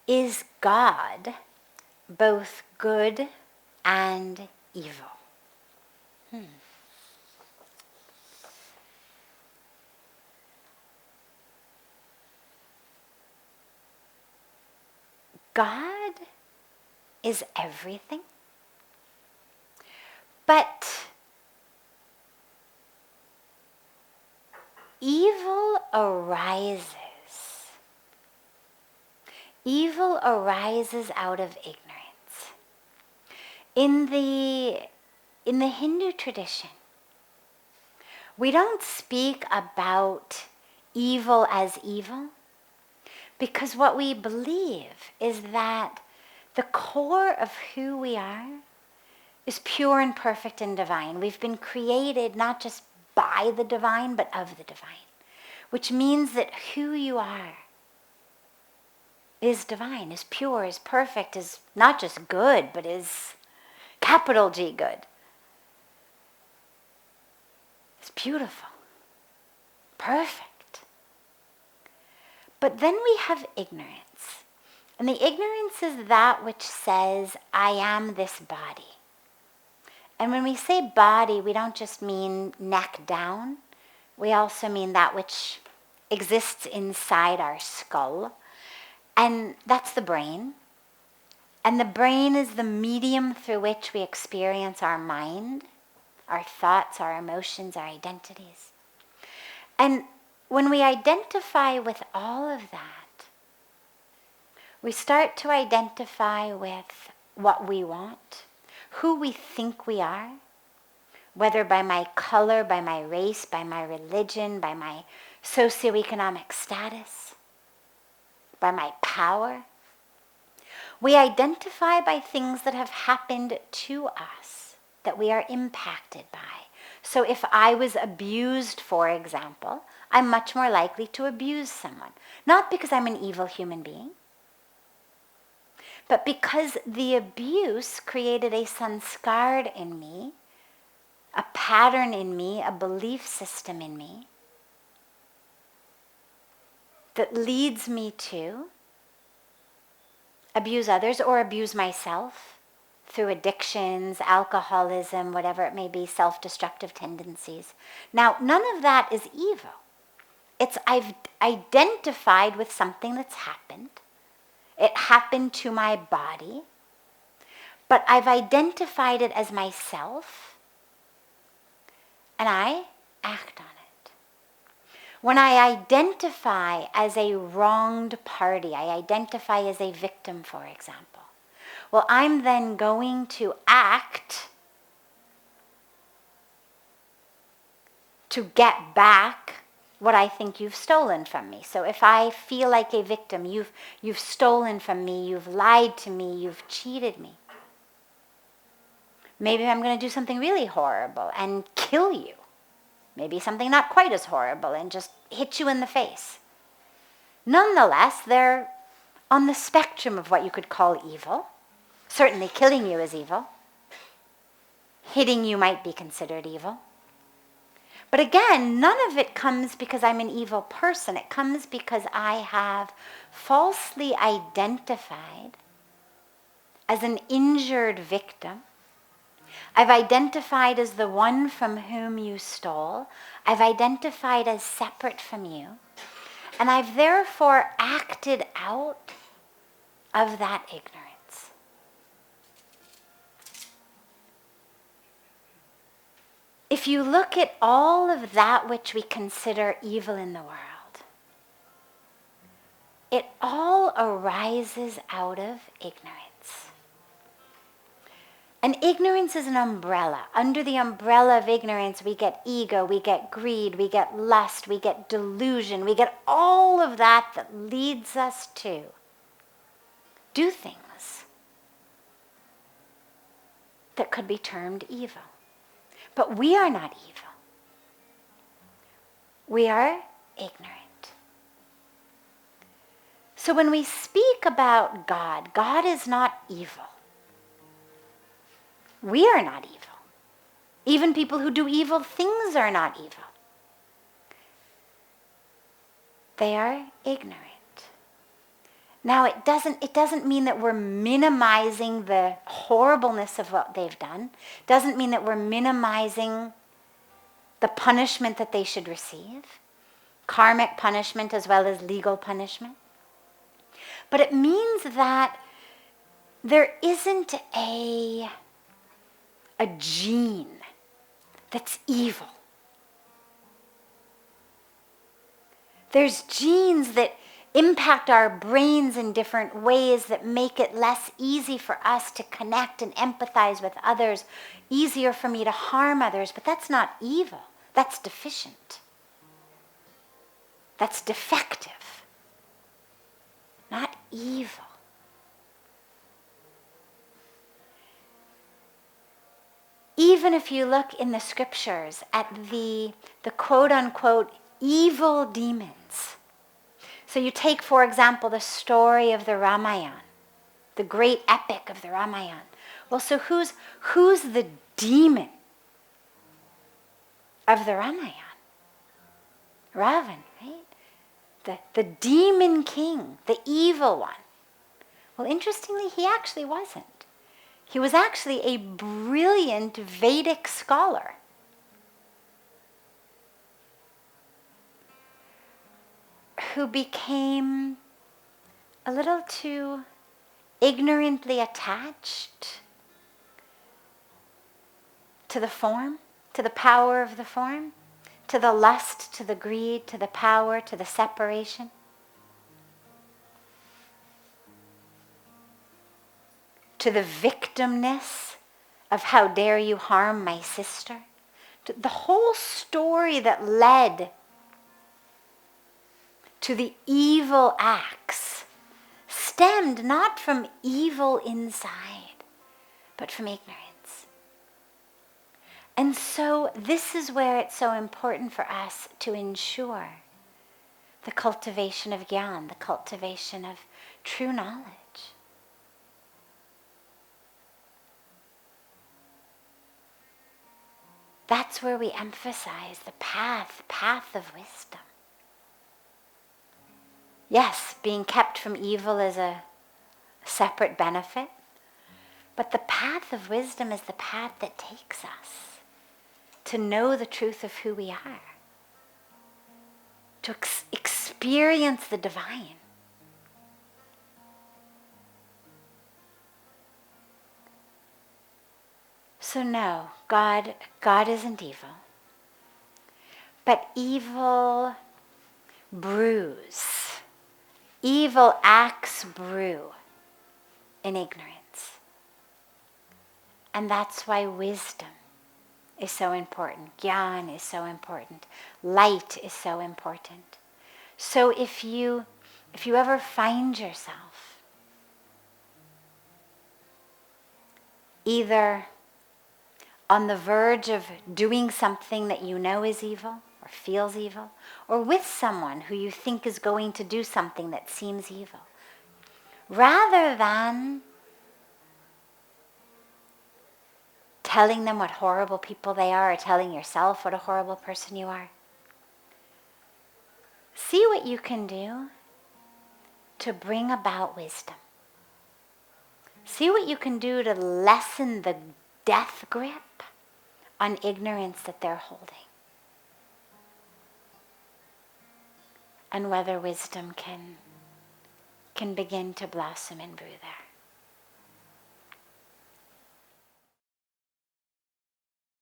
Is God both good and evil? God is everything, but evil arises. Evil arises out of ignorance. In the Hindu tradition, we don't speak about evil as evil because what we believe is that the core of who we are is pure and perfect and divine. We've been created not just by the divine, but of the divine, which means that who you are is divine, is pure, is perfect, is not just good, but is capital G good. It's beautiful, perfect. But then we have ignorance. And the ignorance is that which says, I am this body. And when we say body, we don't just mean neck down. We also mean that which exists inside our skull. And that's the brain. And the brain is the medium through which we experience our mind, our thoughts, our emotions, our identities. And when we identify with all of that, we start to identify with what we want, who we think we are, whether by my color, by my race, by my religion, by my socioeconomic status, by my power. We identify by things that have happened to us, that we are impacted by. So if I was abused, for example, I'm much more likely to abuse someone. Not because I'm an evil human being, but because the abuse created a sanskar in me, a pattern in me, a belief system in me that leads me to abuse others or abuse myself through addictions, alcoholism, whatever it may be, self-destructive tendencies. Now, none of that is evil. It's I've identified with something that's happened. It happened to my body, but I've identified it as myself, and I act on it. When I identify as a wronged party, I identify as a victim, for example, well, I'm then going to act to get back what I think you've stolen from me. So if I feel like a victim, you've stolen from me, you've lied to me, you've cheated me. Maybe I'm going to do something really horrible and kill you. Maybe something not quite as horrible and just hit you in the face. Nonetheless, they're on the spectrum of what you could call evil. Certainly killing you is evil. Hitting you might be considered evil. But again, none of it comes because I'm an evil person. It comes because I have falsely identified as an injured victim. I've identified as the one from whom you stole. I've identified as separate from you. And I've therefore acted out of that ignorance. If you look at all of that which we consider evil in the world, it all arises out of ignorance. And ignorance is an umbrella. Under the umbrella of ignorance, we get ego, we get greed, we get lust, we get delusion, we get all of that that leads us to do things that could be termed evil. But we are not evil. We are ignorant. So when we speak about God, God is not evil. We are not evil. Even people who do evil things are not evil. They are ignorant. Now, it doesn't mean that we're minimizing the horribleness of what they've done. It doesn't mean that we're minimizing the punishment that they should receive, karmic punishment as well as legal punishment. But it means that there isn't a gene that's evil. There's genes that impact our brains in different ways that make it less easy for us to connect and empathize with others, easier for me to harm others, but that's not evil. That's deficient. That's defective, not evil. Even if you look in the scriptures at the quote-unquote evil demons. So you take, for example, the story of the Ramayana, the great epic of the Ramayana. Well, so who's the demon of the Ramayana? Ravan, right? The demon king, the evil one. Well, interestingly, he actually wasn't. He was actually a brilliant Vedic scholar. Who became a little too ignorantly attached to the form, to the power of the form, to the lust, to the greed, to the power, to the separation. To the victimness of how dare you harm my sister. To the whole story that led to the evil acts stemmed not from evil inside, but from ignorance. And so this is where it's so important for us to ensure the cultivation of gyan, the cultivation of true knowledge. That's where we emphasize the path of wisdom. Yes, being kept from evil is a separate benefit, but the path of wisdom is the path that takes us to know the truth of who we are, to experience the divine. So no, God isn't evil, but evil brews. Evil acts brew in ignorance. And that's why wisdom is so important. Gyan is so important. Light is so important. So if you ever find yourself either on the verge of doing something that you know is evil, or feels evil, or with someone who you think is going to do something that seems evil, rather than telling them what horrible people they are or telling yourself what a horrible person you are, see what you can do to bring about wisdom. See what you can do to lessen the death grip on ignorance that they're holding. And whether wisdom can begin to blossom and brew there.